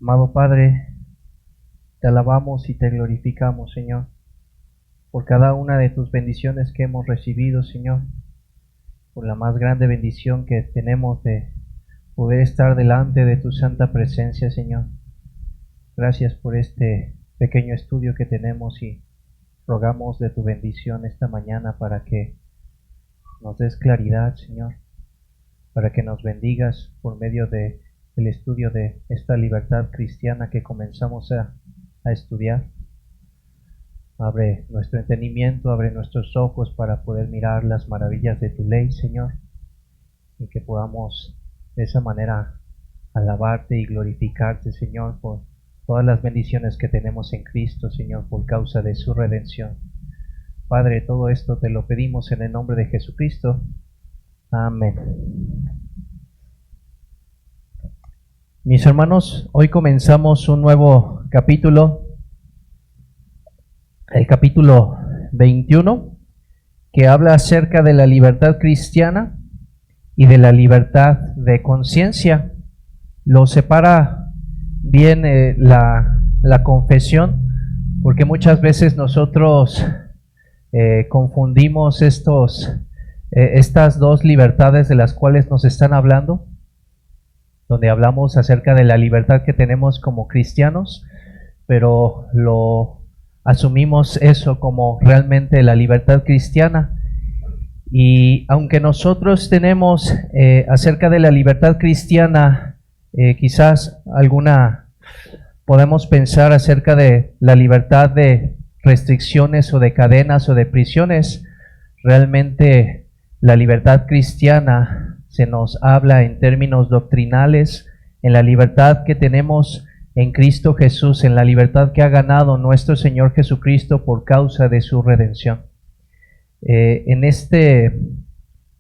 Amado Padre, te alabamos y te glorificamos, Señor, por cada una de tus bendiciones que hemos recibido, Señor, por la más grande bendición que tenemos de poder estar delante de tu santa presencia, Señor. Gracias por este pequeño estudio que tenemos y rogamos de tu bendición esta mañana para que nos des claridad, Señor, para que nos bendigas por medio del estudio de esta libertad cristiana que comenzamos a estudiar. Abre nuestro entendimiento, abre nuestros ojos para poder mirar las maravillas de tu ley, Señor, y que podamos de esa manera alabarte y glorificarte, Señor, por todas las bendiciones que tenemos en Cristo, Señor, por causa de su redención. Padre, todo esto te lo pedimos en el nombre de Jesucristo. Amén. Mis hermanos, hoy comenzamos un nuevo capítulo, el capítulo 21, que habla acerca de la libertad cristiana y de la libertad de conciencia. Lo separa bien la confesión, porque muchas veces nosotros confundimos estas dos libertades de las cuales nos están hablando, donde hablamos acerca de la libertad que tenemos como cristianos, pero lo asumimos eso como realmente la libertad cristiana. Y aunque nosotros tenemos acerca de la libertad cristiana, quizás podemos pensar acerca de la libertad de restricciones o de cadenas o de prisiones, realmente la libertad cristiana se nos habla en términos doctrinales, en la libertad que tenemos en Cristo Jesús, en la libertad que ha ganado nuestro Señor Jesucristo por causa de su redención. En este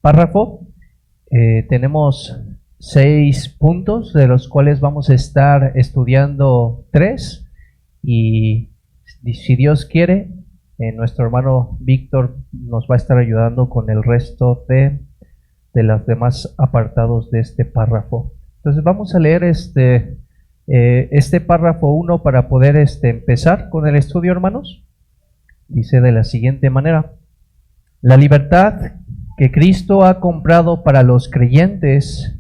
párrafo tenemos 6 puntos, de los cuales vamos a estar estudiando 3, y si Dios quiere, nuestro hermano Víctor nos va a estar ayudando con el resto de los demás apartados de este párrafo. Entonces vamos a leer este párrafo 1 para poder empezar con el estudio, hermanos. Dice de la siguiente manera: la libertad que Cristo ha comprado para los creyentes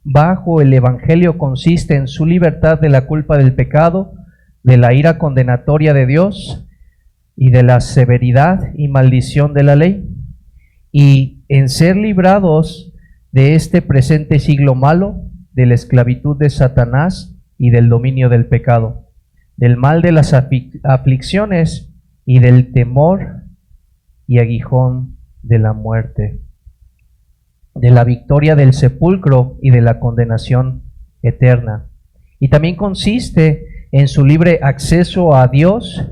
bajo el Evangelio consiste en su libertad de la culpa del pecado, de la ira condenatoria de Dios y de la severidad y maldición de la ley, y en ser librados de este presente siglo malo, de la esclavitud de Satanás y del dominio del pecado, del mal de las aflicciones y del temor y aguijón de la muerte, de la victoria del sepulcro y de la condenación eterna. Y también consiste en su libre acceso a Dios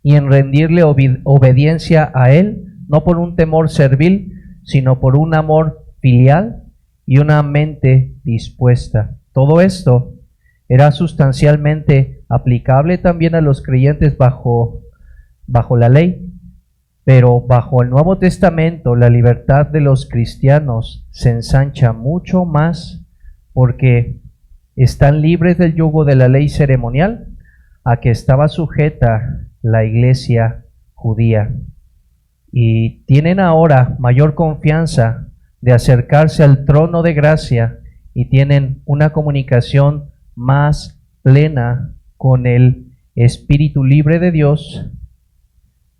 y en rendirle obediencia a Él, no por un temor servil, sino por un amor filial y una mente dispuesta. Todo esto era sustancialmente aplicable también a los creyentes bajo la ley, pero bajo el Nuevo Testamento la libertad de los cristianos se ensancha mucho más, porque están libres del yugo de la ley ceremonial a que estaba sujeta la iglesia judía, y tienen ahora mayor confianza de acercarse al trono de gracia y tienen una comunicación más plena con el Espíritu libre de Dios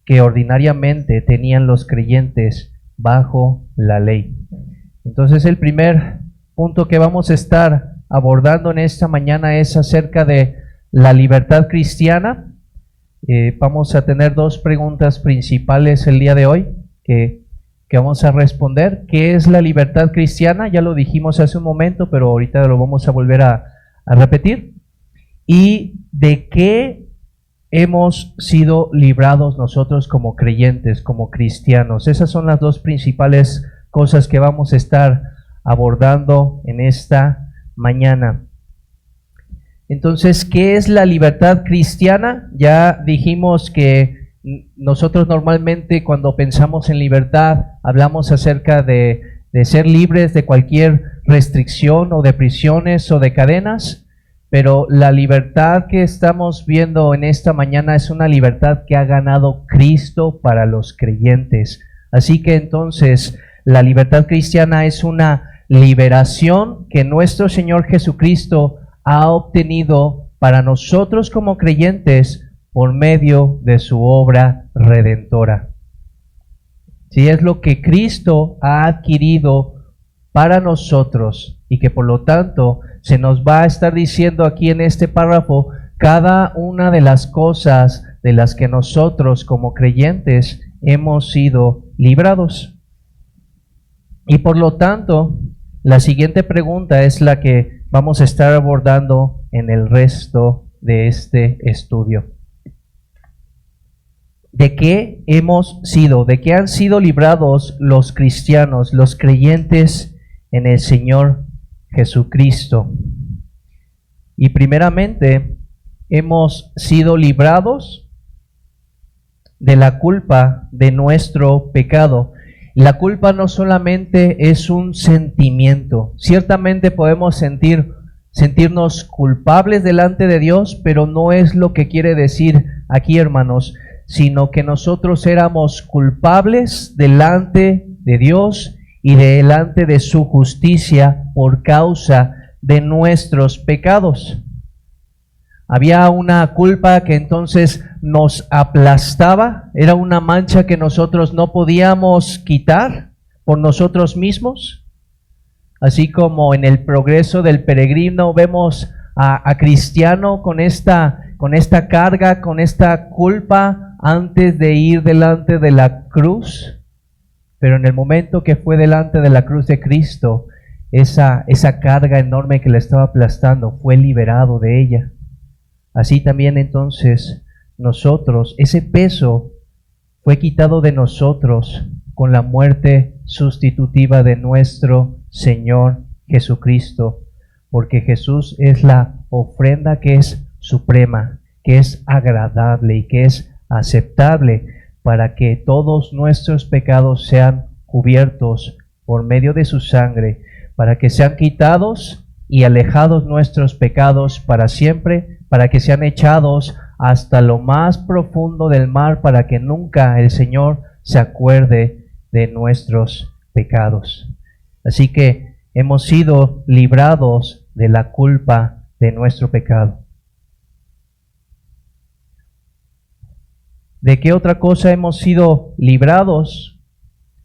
que ordinariamente tenían los creyentes bajo la ley. Entonces el primer punto que vamos a estar abordando en esta mañana es acerca de la libertad cristiana. Vamos a tener 2 preguntas principales el día de hoy que vamos a responder. ¿Qué es la libertad cristiana? Ya lo dijimos hace un momento, pero ahorita lo vamos a volver a repetir. ¿Y de qué hemos sido librados nosotros como creyentes, como cristianos? Esas son las 2 principales cosas que vamos a estar abordando en esta mañana. Entonces, ¿qué es la libertad cristiana? Ya dijimos que nosotros normalmente cuando pensamos en libertad hablamos acerca de ser libres de cualquier restricción o de prisiones o de cadenas, Pero la libertad que estamos viendo en esta mañana es una libertad que ha ganado Cristo para los creyentes. Así que entonces la libertad cristiana es una liberación que nuestro Señor Jesucristo ha obtenido para nosotros como creyentes por medio de su obra redentora. Si es lo que Cristo ha adquirido para nosotros y que por lo tanto se nos va a estar diciendo aquí en este párrafo cada una de las cosas de las que nosotros como creyentes hemos sido librados. Y por lo tanto, la siguiente pregunta es la que vamos a estar abordando en el resto de este estudio. ¿De qué hemos sido? ¿De qué han sido librados los cristianos, los creyentes en el Señor Jesucristo? Y primeramente, hemos sido librados de la culpa de nuestro pecado. La culpa no solamente es un sentimiento. Ciertamente podemos sentirnos culpables delante de Dios, pero no es lo que quiere decir aquí, hermanos, sino que nosotros éramos culpables delante de Dios y delante de su justicia por causa de nuestros pecados. Había una culpa que entonces nos aplastaba, era una mancha que nosotros no podíamos quitar por nosotros mismos. Así como en el progreso del peregrino vemos a Cristiano con esta carga, con esta culpa antes de ir delante de la cruz. Pero en el momento que fue delante de la cruz de Cristo, esa carga enorme que le estaba aplastando fue liberado de ella. Así también entonces nosotros, ese peso fue quitado de nosotros con la muerte sustitutiva de nuestro Señor Jesucristo, porque Jesús es la ofrenda que es suprema, que es agradable y que es aceptable para que todos nuestros pecados sean cubiertos por medio de su sangre, para que sean quitados y alejados nuestros pecados para siempre, para que sean echados hasta lo más profundo del mar, para que nunca el Señor se acuerde de nuestros pecados. Así que hemos sido librados de la culpa de nuestro pecado. ¿De qué otra cosa hemos sido librados?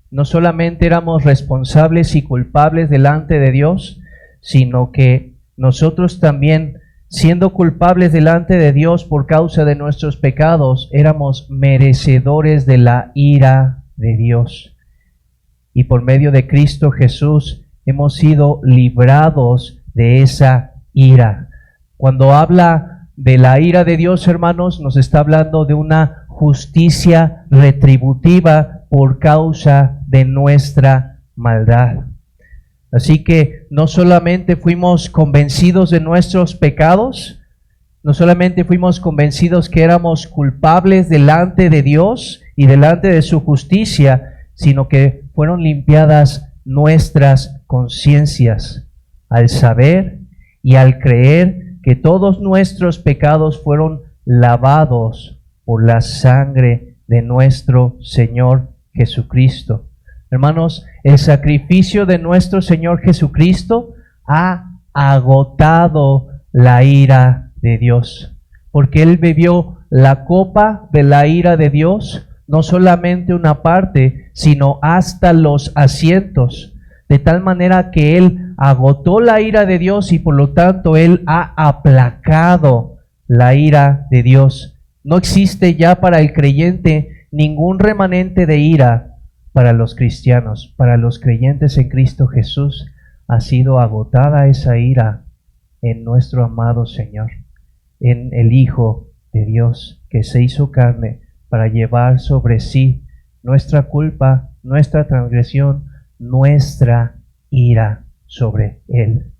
No solamente éramos responsables y culpables delante de Dios, sino que nosotros también, siendo culpables delante de Dios por causa de nuestros pecados, éramos merecedores de la ira de Dios. Y por medio de Cristo Jesús hemos sido librados de esa ira. Cuando habla de la ira de Dios, hermanos, nos está hablando de una justicia retributiva por causa de nuestra maldad. Así que no solamente fuimos convencidos de nuestros pecados, no solamente fuimos convencidos que éramos culpables delante de Dios y delante de su justicia, sino que fueron limpiadas nuestras conciencias al saber y al creer que todos nuestros pecados fueron lavados por la sangre de nuestro Señor Jesucristo. Hermanos, el sacrificio de nuestro Señor Jesucristo ha agotado la ira de Dios, porque Él bebió la copa de la ira de Dios, no solamente una parte, sino hasta los asientos, de tal manera que Él agotó la ira de Dios y por lo tanto Él ha aplacado la ira de Dios. No existe ya para el creyente ningún remanente de ira para los cristianos. Para los creyentes en Cristo Jesús ha sido agotada esa ira en nuestro amado Señor, en el Hijo de Dios que se hizo carne para llevar sobre sí nuestra culpa, nuestra transgresión, nuestra ira sobre Él.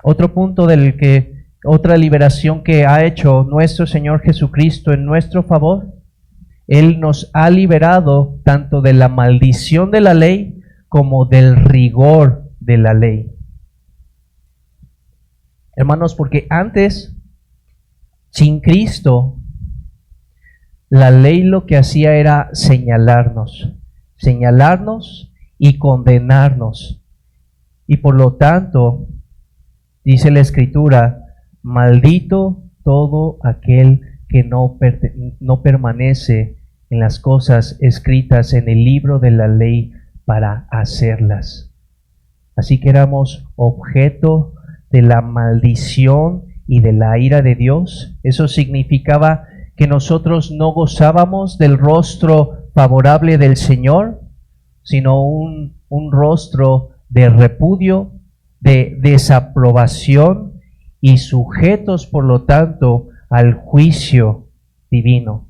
Otro punto otra liberación que ha hecho nuestro Señor Jesucristo en nuestro favor, Él nos ha liberado tanto de la maldición de la ley como del rigor de la ley. Hermanos, porque antes, sin Cristo, la ley lo que hacía era señalarnos y condenarnos. Y por lo tanto, dice la Escritura, maldito todo aquel que no permanece en las cosas escritas en el libro de la ley para hacerlas. Así que éramos objeto de la maldición y de la ira de Dios. Eso significaba que nosotros no gozábamos del rostro favorable del Señor, sino un rostro de repudio, de desaprobación y sujetos, por lo tanto, al juicio divino.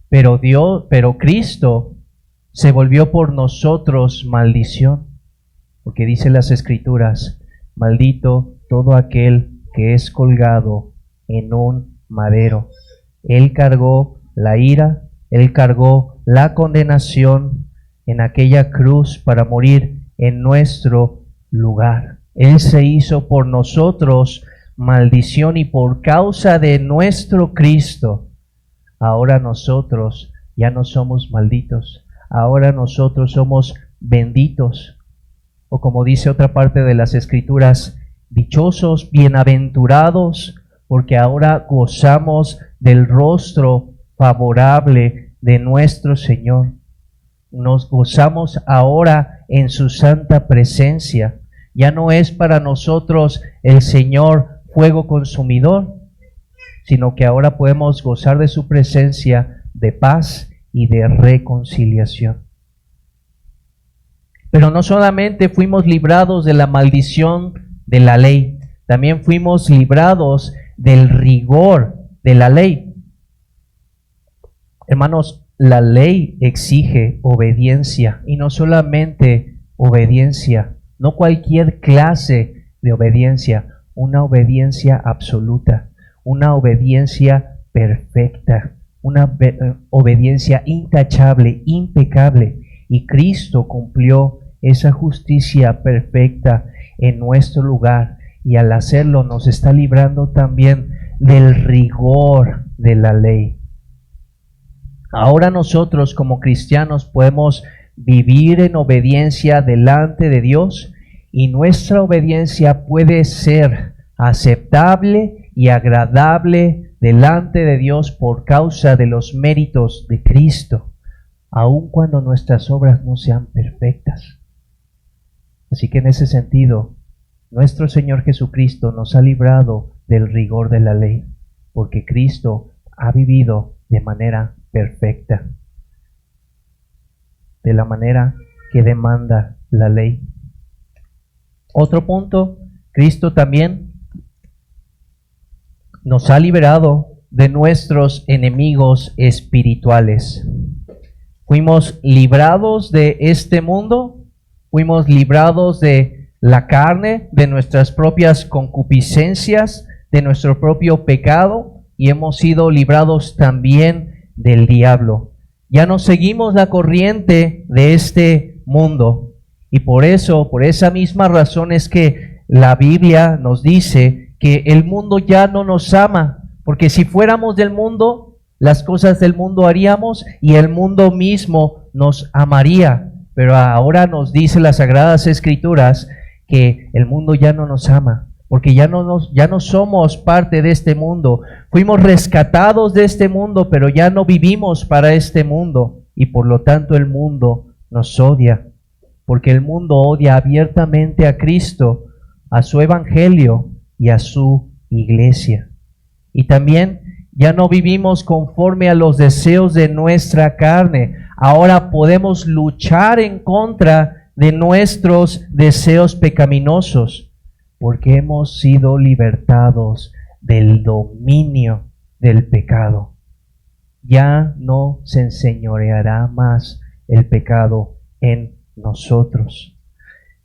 Pero Cristo se volvió por nosotros maldición, porque dice las Escrituras, maldito todo aquel que es colgado en un madero. Él cargó la ira, Él cargó la condenación en aquella cruz para morir en nuestro lugar. Él se hizo por nosotros maldición y por causa de nuestro Cristo, ahora nosotros ya no somos malditos, ahora nosotros somos benditos. O como dice otra parte de las Escrituras, dichosos, bienaventurados, porque ahora gozamos del rostro favorable de nuestro Señor. Nos gozamos ahora en su santa presencia. Ya no es para nosotros el Señor fuego consumidor, sino que ahora podemos gozar de su presencia de paz y de reconciliación. Pero no solamente fuimos librados de la maldición de la ley, también fuimos librados del rigor de la ley. Hermanos, la ley exige obediencia, y no solamente obediencia, no cualquier clase de obediencia, una obediencia absoluta, una obediencia perfecta, una obediencia intachable, impecable. Y Cristo cumplió esa justicia perfecta en nuestro lugar, y al hacerlo nos está librando también del rigor de la ley. Ahora nosotros como cristianos podemos vivir en obediencia delante de Dios, y nuestra obediencia puede ser aceptable y agradable delante de Dios por causa de los méritos de Cristo, aun cuando nuestras obras no sean perfectas. Así que en ese sentido, nuestro Señor Jesucristo nos ha librado del rigor de la ley, porque Cristo ha vivido de manera perfecta, de la manera que demanda la ley. Otro punto, Cristo también nos ha liberado de nuestros enemigos espirituales. Fuimos librados de este mundo, fuimos librados de la carne, de nuestras propias concupiscencias, de nuestro propio pecado, y hemos sido librados también del diablo. Ya no seguimos la corriente de este mundo, y por esa misma razón es que la Biblia nos dice que el mundo ya no nos ama, porque si fuéramos del mundo, las cosas del mundo haríamos y el mundo mismo nos amaría. Pero ahora nos dice las Sagradas Escrituras que el mundo ya no nos ama, porque ya no somos parte de este mundo. Fuimos rescatados de este mundo, pero ya no vivimos para este mundo, y por lo tanto el mundo nos odia, porque el mundo odia abiertamente a Cristo, a su evangelio y a su iglesia. Y también ya no vivimos conforme a los deseos de nuestra carne. Ahora podemos luchar en contra de nuestros deseos pecaminosos, porque hemos sido libertados del dominio del pecado. Ya no se enseñoreará más el pecado en nosotros.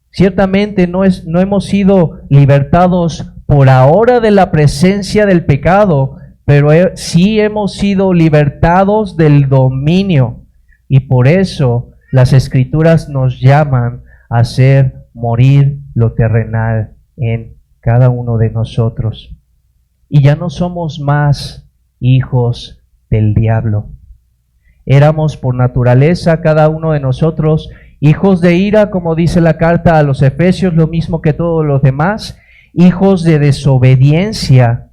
Ciertamente no hemos sido libertados por ahora de la presencia del pecado, pero sí hemos sido libertados del dominio, y por eso las Escrituras nos llaman a hacer morir lo terrenal en cada uno de nosotros. Y ya no somos más hijos del diablo. Éramos por naturaleza cada uno de nosotros hijos de ira, como dice la carta a los Efesios, lo mismo que todos los demás, hijos de desobediencia,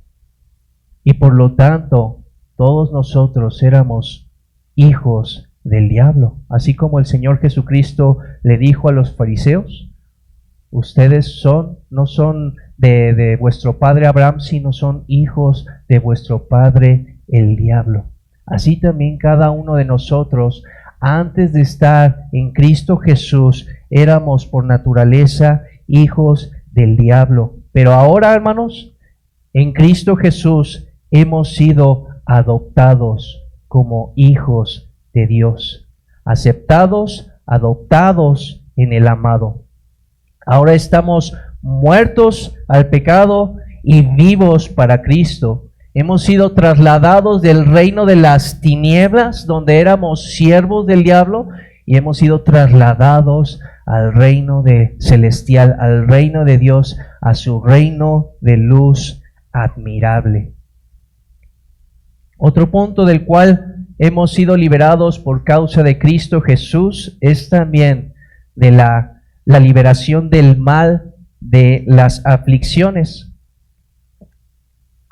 y por lo tanto todos nosotros éramos hijos del diablo. Así como el Señor Jesucristo le dijo a los fariseos: ustedes no son de vuestro padre Abraham, sino son hijos de vuestro padre el diablo. Así también cada uno de nosotros, antes de estar en Cristo Jesús, éramos por naturaleza hijos del diablo. Pero ahora, hermanos, en Cristo Jesús hemos sido adoptados como hijos de Dios, aceptados, adoptados en el amado. Ahora estamos muertos al pecado y vivos para Cristo. Hemos sido trasladados del reino de las tinieblas, donde éramos siervos del diablo, y hemos sido trasladados al reino celestial, al reino de Dios, a su reino de luz admirable. Otro punto del cual hemos sido liberados por causa de Cristo Jesús es también de la liberación del mal, de las aflicciones.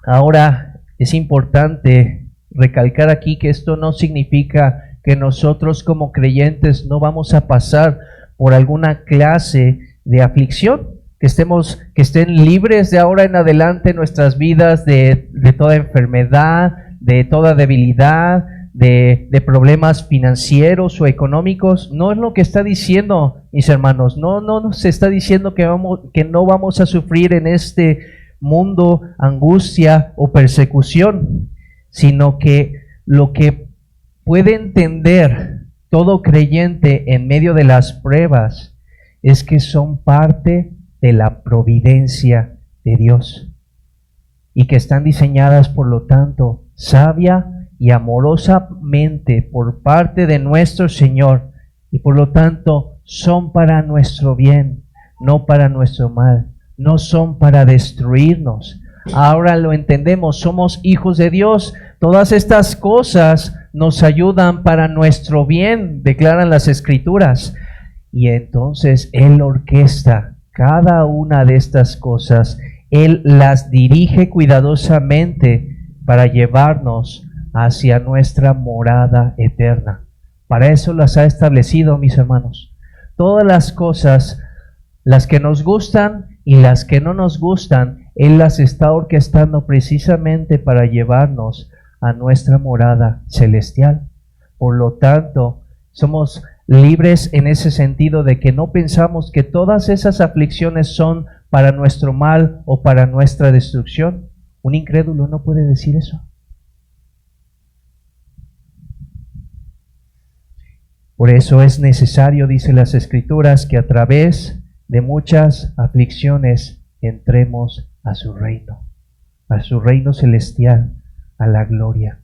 Ahora, es importante recalcar aquí que esto no significa que nosotros como creyentes no vamos a pasar por alguna clase de aflicción, que estén libres de ahora en adelante nuestras vidas de toda enfermedad, de toda debilidad, de problemas financieros o económicos. No es lo que está diciendo, mis hermanos. No nos está diciendo que no vamos a sufrir en este mundo angustia o persecución, sino que lo que puede entender todo creyente en medio de las pruebas es que son parte de la providencia de Dios y que están diseñadas, por lo tanto, sabia y amorosamente por parte de nuestro Señor, y por lo tanto son para nuestro bien, no para nuestro mal. No son para destruirnos. Ahora lo entendemos, somos hijos de Dios. Todas estas cosas nos ayudan para nuestro bien, declaran las Escrituras. Y entonces Él orquesta cada una de estas cosas. Él las dirige cuidadosamente para llevarnos hacia nuestra morada eterna. Para eso las ha establecido, mis hermanos. Todas las cosas, las que nos gustan y las que no nos gustan, Él las está orquestando precisamente para llevarnos a nuestra morada celestial. Por lo tanto, somos libres en ese sentido de que no pensamos que todas esas aflicciones son para nuestro mal o para nuestra destrucción. Un incrédulo no puede decir eso. Por eso es necesario, dice las Escrituras, que a través de muchas aflicciones entremos a su reino celestial, a la gloria.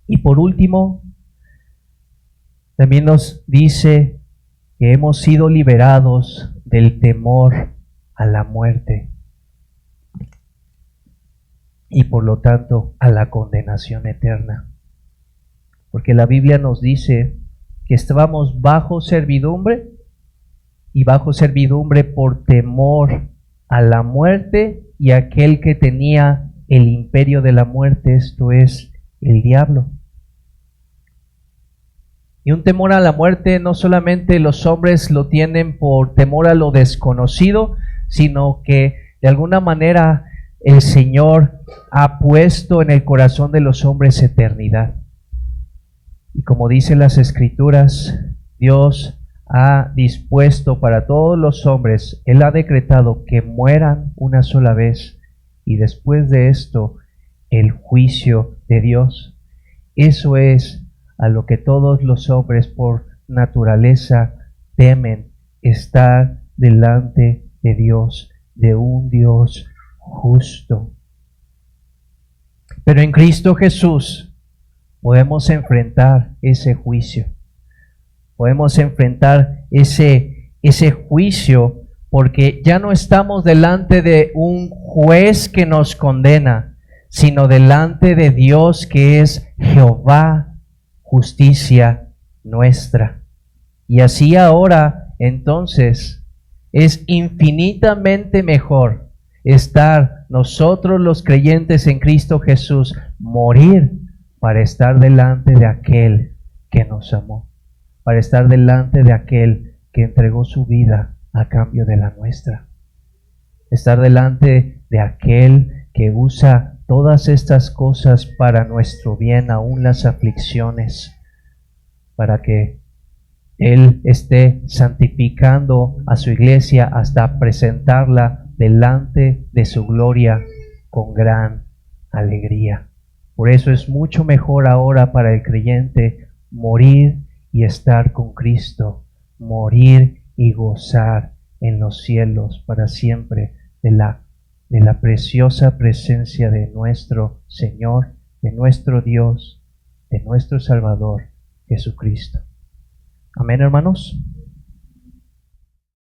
Y por último, también nos dice que hemos sido liberados del temor a la muerte y por lo tanto a la condenación eterna. Porque la Biblia nos dice que estábamos bajo servidumbre, y bajo servidumbre por temor a la muerte y a aquel que tenía el imperio de la muerte, esto es, el diablo. Y un temor a la muerte no solamente los hombres lo tienen por temor a lo desconocido, sino que de alguna manera el Señor ha puesto en el corazón de los hombres eternidad. Y como dicen las Escrituras, Dios ha dispuesto para todos los hombres, Él ha decretado que mueran una sola vez, y después de esto el juicio de Dios. Eso es a lo que todos los hombres por naturaleza temen, estar delante de Dios, de un Dios justo. Pero en Cristo Jesús podemos enfrentar ese juicio. Podemos enfrentar ese juicio porque ya no estamos delante de un juez que nos condena, sino delante de Dios que es Jehová, justicia nuestra. Y así ahora, entonces, es infinitamente mejor estar nosotros los creyentes en Cristo Jesús, morir para estar delante de aquel que nos amó, para estar delante de aquel que entregó su vida a cambio de la nuestra. Estar delante de aquel que usa todas estas cosas para nuestro bien, aún las aflicciones, para que Él esté santificando a su iglesia hasta presentarla delante de su gloria con gran alegría. Por eso es mucho mejor ahora para el creyente morir y estar con Cristo, morir y gozar en los cielos para siempre de la preciosa presencia de nuestro Señor, de nuestro Dios, de nuestro Salvador, Jesucristo. Amén, hermanos.